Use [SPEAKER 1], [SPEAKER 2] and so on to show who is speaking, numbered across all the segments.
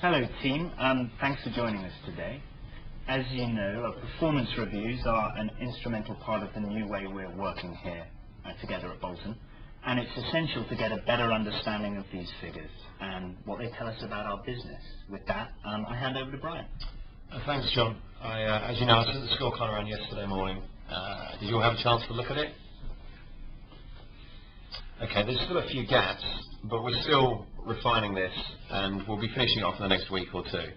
[SPEAKER 1] Hello team, thanks for joining us today. As you know, performance reviews are an instrumental part of the new way we're working here together at Bolton, and it's essential to get a better understanding of these figures and what they tell us about our business. With that, I hand over to Brian.
[SPEAKER 2] Thanks, John. As you know, I sent the scorecard around yesterday morning. Did you all have a chance to look at it? Okay, there's still a few gaps, but we're still refining this, and we'll be finishing it off in the next week or two.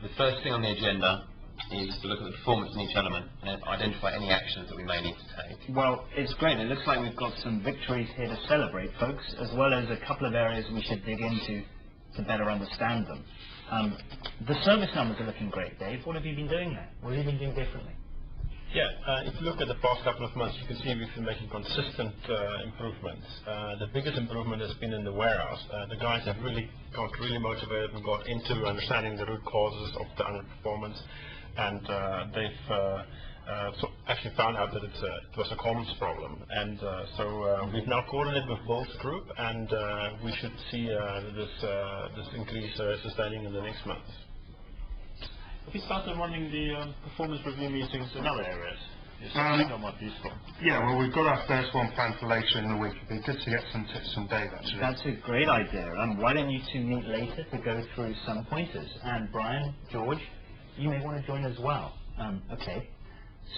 [SPEAKER 2] The first thing on the agenda is to look at the performance in each element and identify any actions that we may need to take.
[SPEAKER 1] Well, it's great. It looks like we've got some victories here to celebrate, folks, as well as a couple of areas we should dig into to better understand them. The service numbers are looking great, Dave. What have you been doing there? What have you been doing differently?
[SPEAKER 3] Yeah, if you look at the past couple of months, you can see we've been making consistent improvements. The biggest improvement has been in the warehouse. The guys have got really motivated and got into understanding the root causes of the underperformance, and they've actually found out that it was a comms problem. And so we've now coordinated with both group, and we should see this increase sustaining in the next months.
[SPEAKER 4] Have you started running the performance review meetings in other areas?
[SPEAKER 5] Yeah, well, we've got our first one planned for later in the week. It'd be good to get some tips from Dave, actually.
[SPEAKER 1] That's a great idea. Why don't you two meet later to go through some pointers? And Brian, George, you may want to join as well. Okay.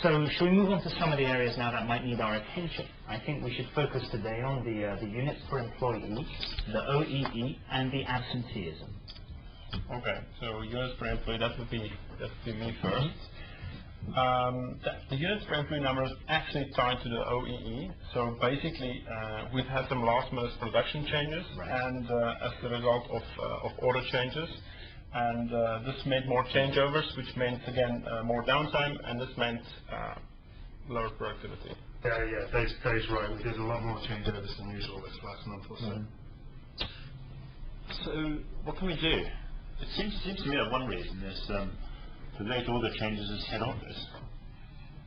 [SPEAKER 1] So, shall we move on to some of the areas now that might need our attention? I think we should focus today on the units per employee, the OEE, and the absenteeism.
[SPEAKER 3] Okay, so units per employee, that would be me first. The units per employee number is actually tied to the OEE. So basically, we've had some last-minute production changes, and as the result of order changes, and this meant more changeovers, which meant again more downtime, and this meant lower productivity.
[SPEAKER 5] Yeah, Dave's right. We did a lot more changeovers than usual this last month or so.
[SPEAKER 4] So, what can we do? It seems to me that one reason is to relate all the changes as head office.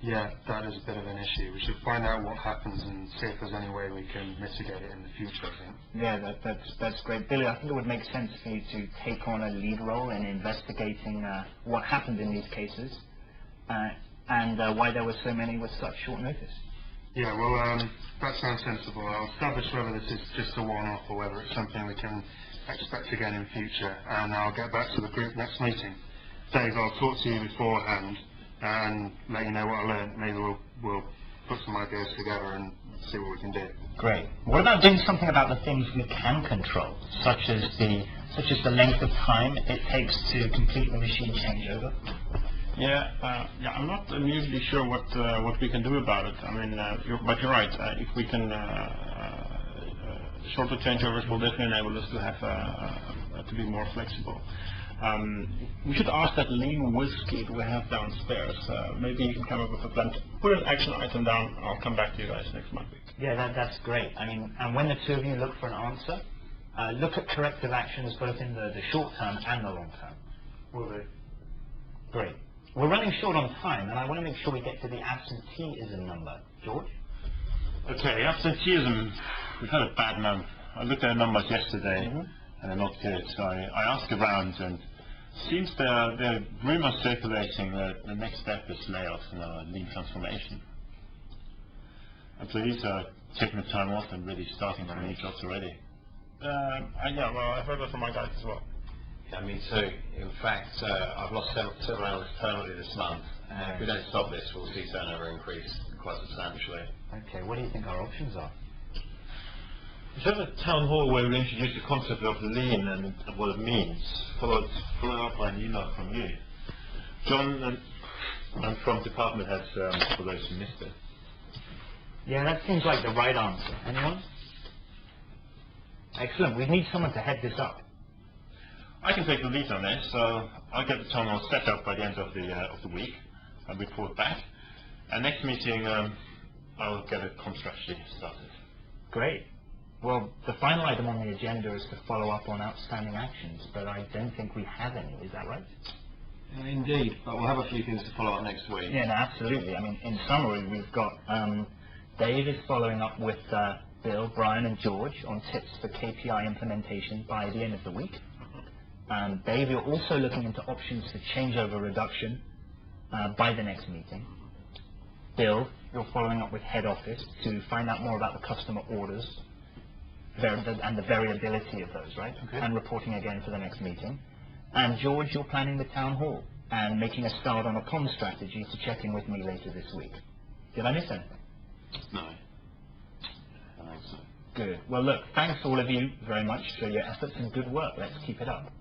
[SPEAKER 5] Yeah, that is a bit of an issue. We should find out what happens and see if there's any way we can mitigate it in the future, I think.
[SPEAKER 1] Yeah, that's great. Billy, I think it would make sense for you to take on a lead role in investigating what happened in these cases and why there were so many with such short notice.
[SPEAKER 5] Yeah, well, that sounds sensible. I'll establish whether this is just a one-off or whether it's something we can expect again in future, and I'll get back to the group next meeting. Dave, I'll talk to you beforehand and let you know what I learned. Maybe we'll put some ideas together and see what we can do.
[SPEAKER 1] Great. What about doing something about the things we can control, such as the length of time it takes to complete the machine changeover?
[SPEAKER 3] Yeah, I'm not immediately sure what we can do about it. I mean, but you're right. If we can shorter changeovers will definitely enable us to have to be more flexible. We should ask that lean whiskey we have downstairs. Maybe you can come up with a plan. Put an action item down. I'll come back to you guys next month.
[SPEAKER 1] Yeah, that's great. I mean, and when the two of you look for an answer, look at corrective actions both in the short term and the long term.
[SPEAKER 5] Will do.
[SPEAKER 1] Great. We're running short on time, and I want to make sure we get to the absenteeism number. George?
[SPEAKER 4] Okay, absenteeism. We've had a bad month. I looked at the numbers yesterday, and they're not good. So I asked around, and it seems there are rumors circulating that the next step is layoffs in our lean transformation. Employees are taking the time off and really starting on new jobs already.
[SPEAKER 3] Yeah, well, I've heard that from my guys as well.
[SPEAKER 2] Yeah, me too. In fact, I've lost several hours permanently this month, and if we don't stop this, we'll see turnover increase quite substantially.
[SPEAKER 1] Okay, what do you think our options are?
[SPEAKER 4] We have a town hall where we introduced the concept of lean and what it means, followed up by an email from you. John, I'm from department heads for those who missed it.
[SPEAKER 1] Yeah, that seems like the right answer. Anyone? Excellent. We need someone to head this up.
[SPEAKER 4] I can take the lead on this, so I'll get the town hall set up by the end of the week. I'll report back. And next meeting, I'll get a comms strategy started.
[SPEAKER 1] Great. Well, the final item on the agenda is to follow up on outstanding actions, but I don't think we have any. Is that right?
[SPEAKER 2] Indeed, but we'll have a few things to follow up next week.
[SPEAKER 1] Yeah, no, absolutely. I mean, in summary, we've got Dave is following up with Bill, Brian, and George on tips for KPI implementation by the end of the week. Dave, you're also looking into options for changeover reduction by the next meeting. Bill, you're following up with head office to find out more about the customer orders and the variability of those, right?
[SPEAKER 5] Okay.
[SPEAKER 1] And reporting again for the next meeting. And George, you're planning the town hall and making a start on a comm strategy to check in with me later this week. Did I miss anything?
[SPEAKER 2] No. I think so.
[SPEAKER 1] Good. Well, look, thanks all of you very much for your efforts and good work. Let's keep it up.